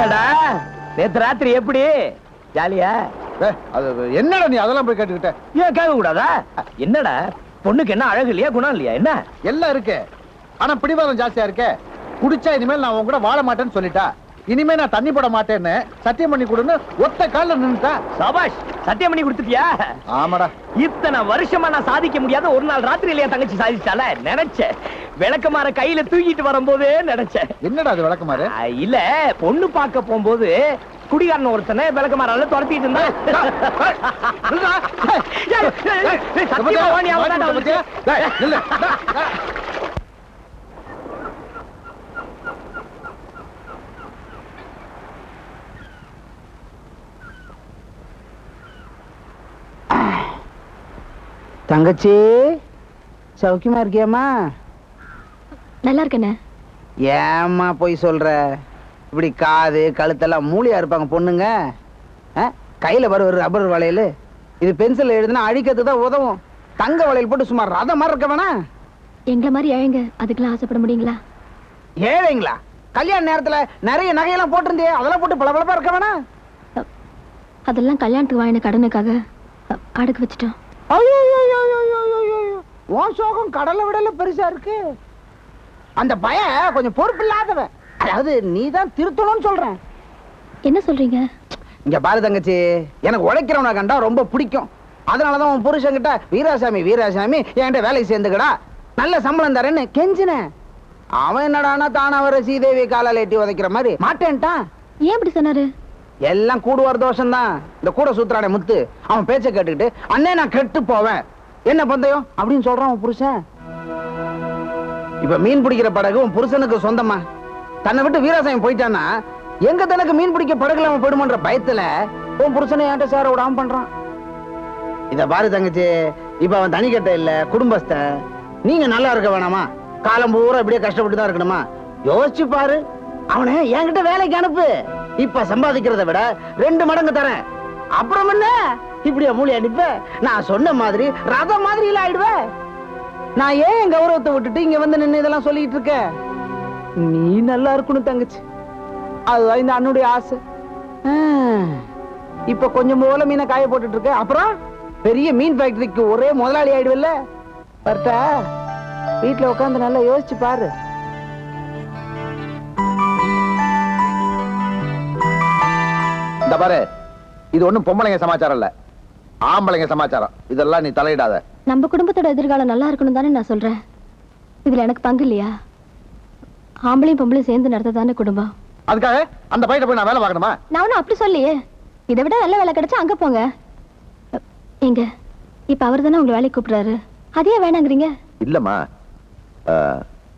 என்னடா நேத்து ராத்திரி எப்படி ஜாலியா? என்னடா நீ அதெல்லாம் போய் கேட்டுக்கிட்ட? ஏன் கேட்க கூடாதா? என்னடா பொண்ணுக்கு என்ன அழகு இல்லையா, குணம் இல்லையா? என்ன எல்லாம் இருக்கு, ஆனா பிடிவாதம் ஜாஸ்தியா இருக்க. குடிச்சா இனிமேல் நான் உன் கூட வாழ மாட்டேன்னு சொல்லிட்டா. இனிமே நான் தண்ணி போட மாட்டேன்னு சத்தியம் பண்ணி கொடுன்னு ஒத்த கால்ல நின்னுட்டா. சபாஷ், சத்தியம் பண்ணி கொடுத்துட்டியா? ஆமாடா. இத்தனை வருஷமா நான் சாதிக்க முடியாத ஒரு நாள் ராத்திரியில என் தங்கச்சி சாதிச்சால நினைச்சேன். விளக்கமாற கையில தூக்கிட்டு வரும்போதே நினைச்சேன். என்னடா அது விளக்கமாறு? இல்ல, பொண்ணு பார்க்க போகும்போது குடிகாரன் ஒருத்தனை விளக்கமாறால துரத்திட்டு இருந்தா. தங்கச்சி சௌக்கியமா இருக்கியாமா? நல்லா இருக்கேண்ணே. ஏம்மா போய் சொல்ற? இப்படி காது கழுத்தெல்லாம் மூலியா இருப்பாங்க பொண்ணுங்க. கையில வர ஒரு ரப்பர் வளையல், இது பென்சில் எழுதுனா அழிக்கிறதுக்கு தான் உதவும். தங்க வளையல் போட்டு சும்மா ரத மாதிரி இருக்க வேணா? எங்களை மாதிரி ஏழைங்க அதுக்கெல்லாம் ஆசைப்பட முடியுங்களா? ஏழைங்களா? கல்யாண நேரத்துல நிறைய நகையெல்லாம் போட்டிருந்தே, அதெல்லாம் போட்டு பளபளப்பா இருக்க வேணா? அதெல்லாம் கல்யாணத்துக்கு வாங்கின கடனுக்காக அடகு வச்சுட்டோம். உன் சோகம் கடலை விடல பெருசா இருக்கு. அந்த பையன் கொஞ்சம் பொறுப்பு இல்லாதவன். அதாவது நீ தான் திருத்தணும்னு சொல்றேன். என்ன சொல்றீங்க? இங்க பாரு தங்கச்சி, எனக்கு உழைக்கிறவனை கண்டா ரொம்ப பிடிக்கும். அதனாலதான் உன் புருஷன் கிட்ட வீராசாமி வீராசாமி என்கிட்ட வேலைக்கு சேர்ந்துக்கடா, நல்ல சம்பளம் தரேன்னு கெஞ்சினேன். அவன் என்னடானா தானா வர சீதேவி காலால் எட்டி உதைக்கிற மாதிரி மாட்டேன்ட்டான். ஏன் இப்படி சொன்னாரு? எல்லாம் கூடுவார் தோஷம் தான். இந்த கூட சூத்திராட முத்து அவன் பேச்ச கேட்டுக்கிட்டு அண்ணே நான் கெட்டு போவேன், என்ன பந்தயம் அப்படின்னு சொல்றான் உன் புருஷன். இப்ப மீன் பிடிக்கிற படகு உன் புருஷனுக்கு சொந்தமா? தன்னை விட்டு வீராசாமி போயிட்டான்னா எங்க தனக்கு மீன் பிடிக்க படகுல அவன் போயிடுமன்ற பயத்துல உன் புருஷனை என்கிட்ட சேர விடாம பண்றான். இத பாரு தங்கச்சி, இப்ப அவன் தனி கட்ட இல்ல, குடும்பஸ்த. நீங்க நல்லா இருக்க வேணாமா? காலம் பூரா இப்படியே கஷ்டப்பட்டு தான் இருக்கணுமா? யோசிச்சு பாரு. அவனை என்கிட்ட வேலைக்கு அனுப்பு. இப்ப சம்பாதிக்கிறத விட 2 மடங்கு தரேன். அப்புறம் என்ன இப்படியா மூலி அனுப்ப? நான் சொன்ன மாதிரி ரத மாதிரி இல்ல ஆயிடுவேன். நான் ஏன் என் கௌரவத்தை விட்டுட்டு இங்க வந்து நின்று இதெல்லாம் சொல்லிட்டு இருக்க? நீ நல்லா இருக்கணும் தங்கச்சி, அதுதான் இந்த அண்ணுடைய ஆசை. இப்ப கொஞ்சம் போல மீனை காய போட்டுட்டு இருக்க, அப்புறம் பெரிய மீன் ஃபேக்டரிக்கு ஒரே முதலாளி ஆயிடுவல்ல. பர்த்தா வீட்டுல உட்காந்து நல்லா யோசிச்சு பாரு. இந்த பாரு, இது ஒண்ணும் பொம்பளைங்க சமாச்சாரம் இல்ல, ஆம்பளைங்க சமாச்சாரம். இதெல்லாம் நீ தலையிடாத. நம்ம குடும்பத்தோட எதிர்காலம் நல்லா இருக்கணும் தானே நான் சொல்றேன். இதுல எனக்கு பங்கு இல்லையா? ஆம்பளையும் பொம்பளையும் சேர்ந்து நடத்த தானே குடும்பம். அதுக்காக அந்த பையனை போய் நான் வேலை பார்க்கணுமா? நான் ஒன்னும் அப்படி சொல்லியே. இதை விட நல்ல வேலை கிடைச்சா அங்க போங்க. எங்க இப்ப அவர் தானே உங்களை வேலைக்கு கூப்பிடுறாரு, அதையே வேணாங்கிறீங்க? இல்லம்மா,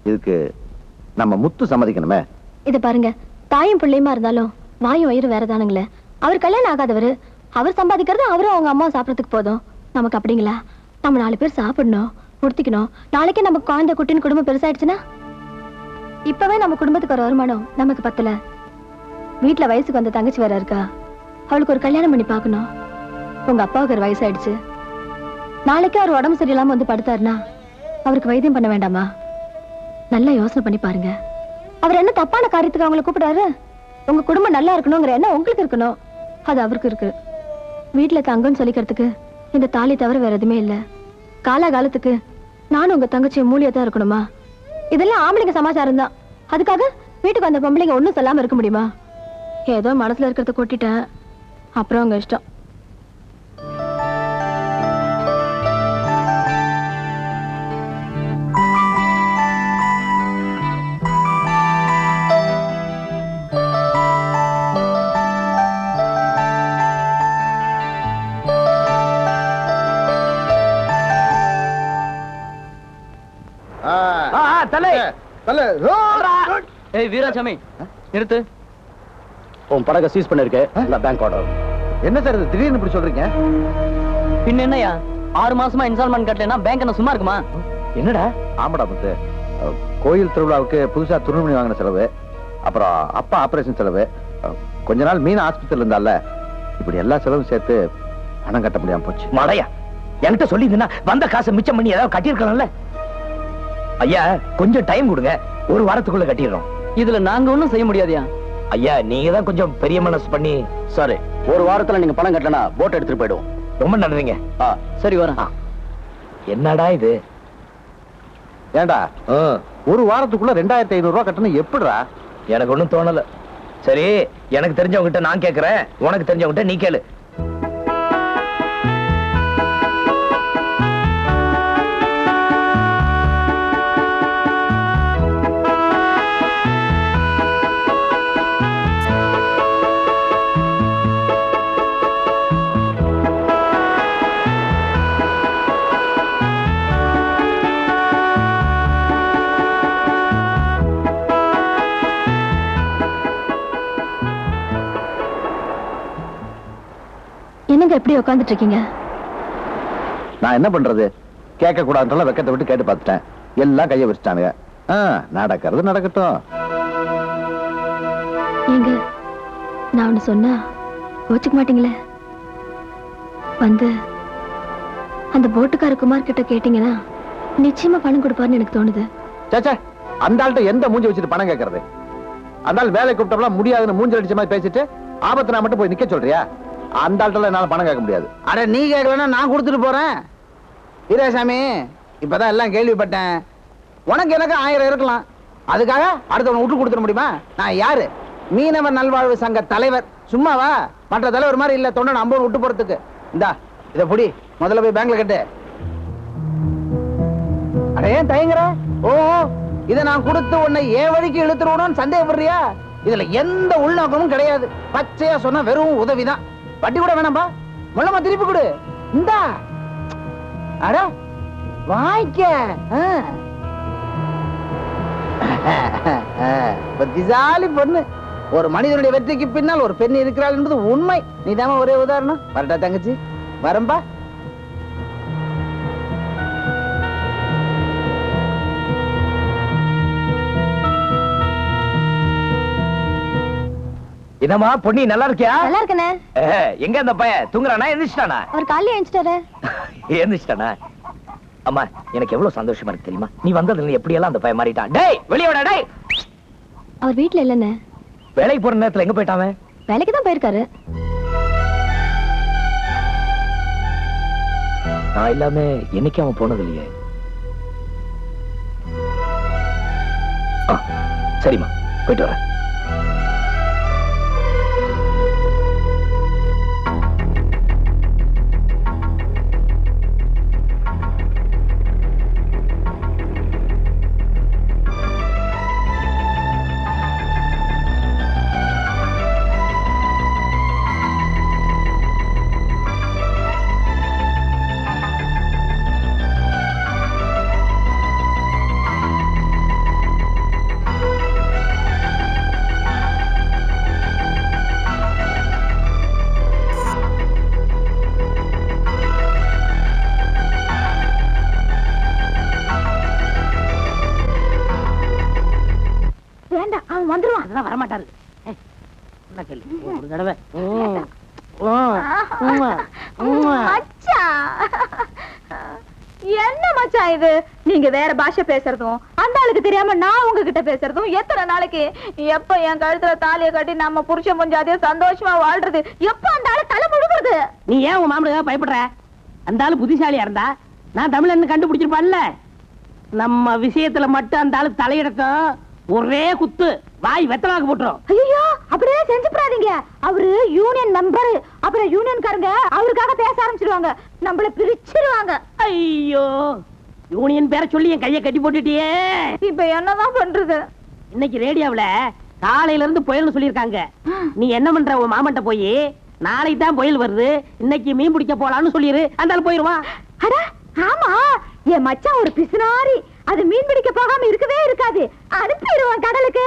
இதுக்கு நம்ம முத்து சம்மதிக்கணுமே. இத பாருங்க, தாயும் பிள்ளையுமா இருந்தாலும் வாயும் வயிறு வேற தானுங்களே. அவர் கல்யாணம் ஆகாதவரு, அவர் சம்பாதிக்கிறது அவரும் அவங்க அம்மா சாப்பிடறதுக்கு போதும். நமக்கு அப்படிங்களா? நம்ம 4 பேர் சாப்பிடணும், உடுத்திக்கணும். நாளைக்கே நம்ம குழந்தை குட்டின்னு குடும்பம் பெருசாயிடுச்சுன்னா இப்பவே நம்ம குடும்பத்துக்கு ஒரு வருமானம் நமக்கு பத்தல. வீட்டுல வயசுக்கு வந்த தங்கச்சி வேற இருக்கா, அவளுக்கு ஒரு கல்யாணம் பண்ணி பார்க்கணும். உங்க அப்பாவுக்கு ஒரு வயசாயிடுச்சு. நாளைக்கு அவர் உடம்பு சரியில்லாம வந்து படுத்தாருன்னா அவருக்கு வைத்தியம் பண்ண வேண்டாமா? நல்லா யோசனை பண்ணி பாருங்க. அவர் என்ன தப்பான காரியத்துக்கு அவங்களை கூப்பிடாரு? உங்க குடும்பம் நல்லா இருக்கணுங்கிற என்ன உங்களுக்கு இருக்கணும், அது அவருக்கு இருக்கு. வீட்டுல தங்கன்னு சொல்லிக்கிறதுக்கு இந்த தாலி தவிர வேற எதுவுமே இல்ல. காலகாலத்துக்கு நானும் உங்க தங்கச்சி மூலியா தான் இருக்கணுமா? இதெல்லாம் ஆம்பளைங்க சமாச்சாரம் தான். அதுக்காக வீட்டுக்கு வந்த பொம்பளைங்க ஒண்ணும் சொல்லாம இருக்க முடியுமா? ஏதோ மனசுல இருக்கிறத கொட்டிட்டேன், அப்புறம் உங்க இஷ்டம். வீராசாமி நிறுத்து. உன் படகை சீஸ் பண்ணிருக்க பேங்க் ஆர்டர். என்ன சார் இது திடீர்னு இப்படி சொல்றீங்க? பின்ன என்னையா, 6 மாசமா இன்ஸ்டால்மெண்ட் கட்டலனா பேங்க் என்ன சும்மா இருக்குமா? என்னடா? ஆமாடா முத்து, கோயில் திருவிழாவுக்கு புதுசா துணிமணி வாங்கின செலவு, அப்புறம் அப்பா ஆபரேஷன் செலவு, கொஞ்ச நாள் மீன் ஆஸ்பத்திரியில் இருந்தால, இப்படி எல்லா செலவும் சேர்த்து பணம் கட்ட முடியாம போச்சு. மழையா என்கிட்ட சொல்லியிருந்தா வந்த காசை மிச்சம் பண்ணி ஏதாவது கட்டியிருக்கலாம்ல. ஐயா கொஞ்சம் டைம் கொடுங்க, 1 வாரத்துக்குள்ள கட்டிடுறோம். இதுல நாங்க ஒண்ணும் செய்ய முடியாதியா. ஐயா நீங்க தான் கொஞ்சம் பெரிய மனசு பண்ணி. சாரி, ஒரு வாரத்துல நீங்க பணம் கட்டலனா போட் எடுத்துட்டு போயிடுவோம். ரொம்ப நன்றிங்க. சரி வரேன். என்னடா இது? ஏண்டா ஒரு வாரத்துக்குள்ள 2500 ரூபாய் கட்டணும் எப்படிடா? எனக்கு ஒண்ணும் தோணல. சரி, எனக்கு தெரிஞ்சவங்கிட்ட நான் கேக்குறேன், உனக்கு தெரிஞ்சவங்கிட்ட நீ கேளு. என்னங்க எப்படி உட்கார்ந்துட்டு இருக்கீங்க? நான் என்ன பண்றது? கேட்க கூடாதுன்றல வெக்கத்தை விட்டு கேட்டு பார்த்துட்டேன். எல்லாம் கைய வச்சுட்டானுங்க. நடக்கிறது நடக்கட்டும். ஏங்க நான் ஒண்ணு சொன்னா கோச்சுக்க மாட்டீங்களே? வந்து அந்த போட்டுக்கார குமார் கிட்ட கேட்டீங்கன்னா நிச்சயமா பணம் கொடுப்பாருன்னு எனக்கு தோணுது. சேச்சே, அந்த ஆள்கிட்ட எந்த மூஞ்சி வச்சுட்டு பணம் கேட்கறது? அந்த ஆள் வேலை கூப்பிட்டோம்லாம் முடியாதுன்னு மூஞ்சி அடிச்ச மாதிரி பேசிட்டு ஆபத்து நான் மட்டும் போய் நிக்க சொல்றியா? அந்த ஆள்கிட்ட என்னால பணம் கேட்க முடியாது. அட நீ கேட்கலன்னா நான் கொடுத்துட்டு போறேன். வீராசாமி, இப்பதான் எல்லாம் கேள்விப்பட்டேன். உனக்கு எனக்கு 1000 இருக்கலாம். அதுக்காக அடுத்தவனை விட்டு கொடுத்துட முடியுமா? நான் யாரு? மீனவர் நல்வாழ்வு சங்க தலைவர். சும்மாவா? மற்ற தலைவர் மாதிரி இல்ல தொண்டை 50 விட்டு போறதுக்கு. இந்தா இத புடி, முதல்ல போய் பேங்க்ல கட்டு. அட ஏன் தயங்குற? ஓ, இத நான் கொடுத்து உன்னை ஏன் வழிக்கு இழுத்துருவோம்னு சந்தேகப்படுறியா? இதுல எந்த உள்நோக்கமும் கிடையாது. பச்சையா சொன்னா வெறும் உதவிதான். வட்டி கூட வேணாம்பா, முள்ளமா திருப்பி கொடு. இந்தா அட வாய்க்க. புத்திசாலி பொண்ணு. ஒரு மனிதனுடைய வெற்றிக்கு பின்னால் ஒரு பெண் இருக்கிறாள் என்பது உண்மை. நீதாம ஒரே உதாரணம். வரட்டா தங்கச்சி, வரம்பா. என்னம்மா பொண்ணி நல்லா இருக்கியா? நல்லா இருக்கனே. எங்க அந்த பையன் தூங்குறானா எந்திரிச்சிட்டானா? அவர் காலையில எழுந்துட்டாரு. எந்திரிச்சிட்டானா? அம்மா எனக்கு எவ்வளவு சந்தோஷமா இருக்கு தெரியுமா? நீ வந்ததுல எப்படி எல்லாம் அந்த பையன் மாறிட்டான். டேய் வெளிய வாடா டேய். அவர் வீட்ல இல்லனே. வேலைக்கு போற நேரத்துல எங்க போயிட்டான்? வேலைக்கு தான் போயிருக்காரு. நான் இல்லாம என்னைக்கு அவன் போனது இல்லையே. சரிம்மா, போயிட்டு வரேன். வரமாட்டாரு. ஒரு தடவை என்ன மச்சான் இது? நீங்க வேற பாஷை பேசுறதும் அந்த ஆளுக்கு தெரியாம நான் உங்ககிட்ட பேசுறதும் எத்தனை நாளைக்கு? எப்ப என் கழுத்துல தாலிய கட்டி நம்ம புருஷன் முஞ்சாதே சந்தோஷமா வாழ்றது? எப்ப அந்த ஆளு தலை முழுகுறது? நீ ஏன் உன் மாமனுக்காக பயப்படுற? அந்த ஆளு புத்திசாலியா இருந்தா நான் தமிழன் கண்டுபிடிச்சிருப்பான்ல. நம்ம விஷயத்துல மட்டும் அந்த ஆளு தலையிடக்கும் ஒரே குத்து வாய் வெத்தலாக்கு போட்டுரும். ஐயோ, அப்படியே செஞ்சுப்படாதீங்க. அவரு யூனியன் மெம்பர். அப்புறம் யூனியன்காரங்க அவருக்காக பேச ஆரம்பிச்சிருவாங்க, நம்மள பிரிச்சிருவாங்க. ஐயோ, யூனியன் பேரை சொல்லி என் கையை கட்டி போட்டுட்டியே. இப்ப என்னதான் பண்றது? இன்னைக்கு ரேடியோவுல காலையில இருந்து புயல்னு சொல்லிருக்காங்க. நீ என்ன பண்ற? உன் மாமன்ட்ட போய் நாளைக்கு தான் புயல் வருது, இன்னைக்கு மீன் பிடிக்க போலான்னு சொல்லிரு. அந்த ஆள் போயிருவான். அட ஆமா, என் மச்சான் ஒரு பிசுனாரி. அது மீன் பிடிக்க போகாம இருக்கவே இருக்காது. அனுப்பிடுவான் கடலுக்கு.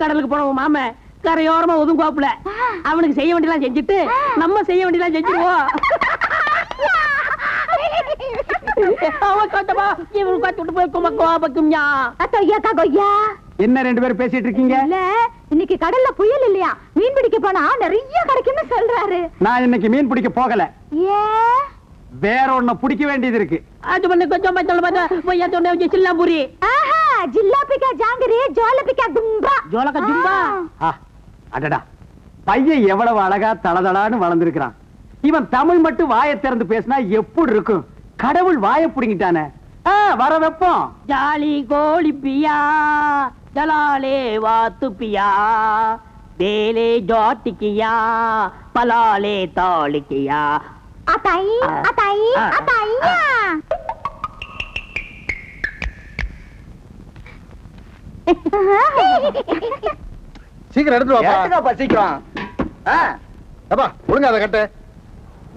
கடலுக்கு போன உன் மாமன் கரையோரமா ஒதுங்குவாப்புல. அவனுக்கு செய்ய வேண்டியலாம் செஞ்சுட்டு நம்ம செய்ய வேண்டியலாம் செஞ்சிருவோம். என்ன ரெண்டு பேரும் பேசிட்டு இருக்கீங்க? இல்ல, இன்னைக்கு கடல்ல புயல் இல்லையா, மீன் பிடிக்க போனா நிறைய கிடைக்கும்னு சொல்றாரு. நான் இன்னைக்கு மீன் பிடிக்க போகல. ஏன்? வேற ஒண்ணு பிடிக்க வேண்டியது இருக்கு. அது பண்ணு கொஞ்சம் சில்லாம்பூரி ஜில்லாபிக்கா ஜாங்கிரி ஜோலபிக்கா தும்பா. ஜோலக்கா தும்பா. அடடா, பையன் எவ்வளவு அழகா தளதளான்னு வளர்ந்திருக்கிறான். இவன் தமிழ் மட்டும் வாயை திறந்து பேசினா எப்படி இருக்கும்? கடவுள் வாயை புடுங்கிட்டானே. வர வைப்போம். ஜாலி கோழி பியா ஜலாலே வாத்து பியா தேலே ஜாட்டிக்கியா பலாலே தாளிக்கியா. அத்தாயி அத்தாயி அத்தாயியா. சீக்கிரம் எடுத்து ஏத்துக்கப்பா, சீக்கிரம். அப்பா ஒழுங்கா அதை கட்டு.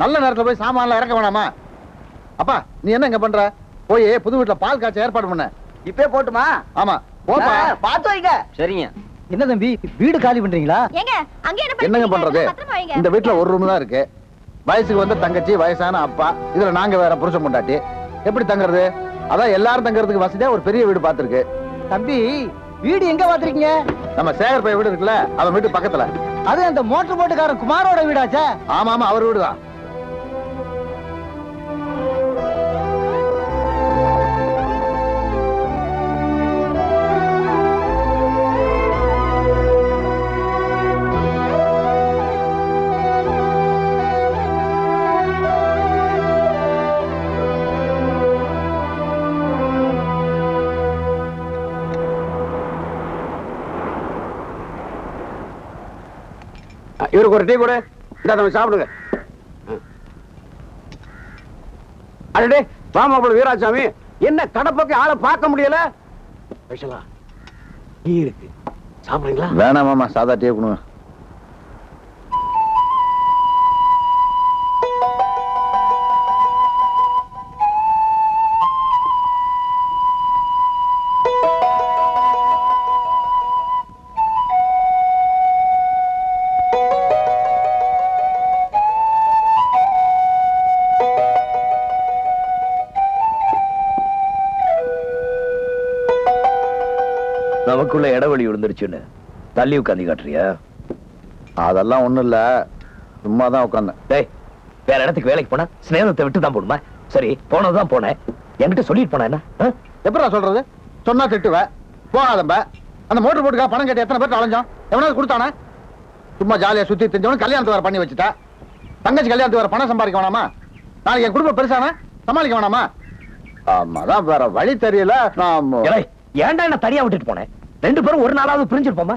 நல்ல நேரத்துல போய் சாமான்லாம் இறக்க வேணாமா? அப்பா நீ என்ன இங்க பண்ற? போய் புது வீட்டுல பால் காய்ச்ச ஏற்பாடு பண்ண. இப்பே போட்டுமா? ஆமா போப்பா. பாத்து வைங்க. சரிங்க. என்ன தம்பி வீடு காலி பண்றீங்களா? ஏங்க அங்க என்ன என்னங்க பண்றது? இந்த வீட்டுல ஒரு ரூம் தான் இருக்கு. வயசுக்கு வந்த தங்கச்சி, வயசான அப்பா, இதுல நாங்க வேற புருஷன் பொண்டாட்டி. எப்படி தங்குறது? அதான் எல்லாரும் தங்கறதுக்கு வசதியா ஒரு பெரிய வீடு பாத்துருக்கு. தம்பி வீடு எங்க பாத்துருக்கீங்க? நம்ம சேகர் பைய வீடு இருக்குல்ல, அவன் வீட்டு பக்கத்துல. அது அந்த மோட்டர் போட்டுக்காரன் குமாரோட வீடாச்சே. ஆமா ஆமா, அவர் வீடுதான். இவருக்கு ஒரு டீ கூட சாப்பிடுங்க. அடடே வாமாப்பட வீராசாமி, என்ன கடப்பக்கு ஆளை பார்க்க முடியல? டீ இருக்கு, சாப்பிடுறீங்களா? வேணாம் மாமா, சாதா டீ கொடுங்க. நமக்குள்ள இடவெளி விழுந்துருச்சுன்னு தள்ளி உட்காந்து காட்டுறியா? அதெல்லாம் ஒண்ணும் இல்ல, சும்மாதான் உட்கார்ந்தேன். டேய், வேற இடத்துக்கு வேலைக்கு போனா ஸ்நேகத்தை விட்டு தான் போடுமா? சரி, போனதுதான் போனேன். என்கிட்ட சொல்லிட்டு போனா என்ன? எப்படா சொல்றது? சொன்னா திட்டுவ, போகாதம்ப. அந்த மோட்டர் போட்டுக்கா பணம் கேட்டு எத்தனை பேர் அலைஞ்சோம்? எவனாவது கொடுத்தானே? சும்மா ஜாலியா சுத்தி தெரிஞ்சவனு கல்யாணத்தை வேற பண்ணி வச்சுட்டா. தங்கச்சி கல்யாணத்துக்கு வேற பணம் சம்பாதிக்க வேணாமா? நாளைக்கு என் குடும்பம் பெருசான சமாளிக்க வேணாமா? ஆமாதான், வேற வழி தெரியல. ஏன்டா என்ன தனியா விட்டுட்டு போனேன்? 2 பேரும் ஒரு நாளாவது பிரிஞ்சிருப்போமா?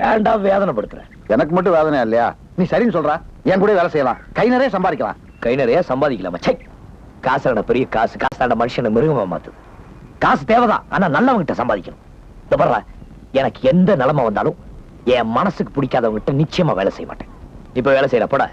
ஏன்டா வேதனைப்படுத்துற? எனக்கு மட்டும் வேதனையா இல்லையா? நீ சரின்னு சொல்ற, என் கூட வேலை செய்யலாம், கை நிறைய சம்பாதிக்கலாம். கை நிறைய சம்பாதிக்கலாமா? சை, காசு பெரிய காசு, காசாண்ட மனுஷனை மிருகமா மாத்துது. காசு தேவைதான், ஆனா நல்லவங்கிட்ட சம்பாதிக்கணும். இந்த பாருடா, எனக்கு எந்த நிலைமை வந்தாலும் என் மனசுக்கு பிடிக்காதவங்கிட்ட நிச்சயமா வேலை செய்ய மாட்டேன். இப்ப வேலை செய்யற போட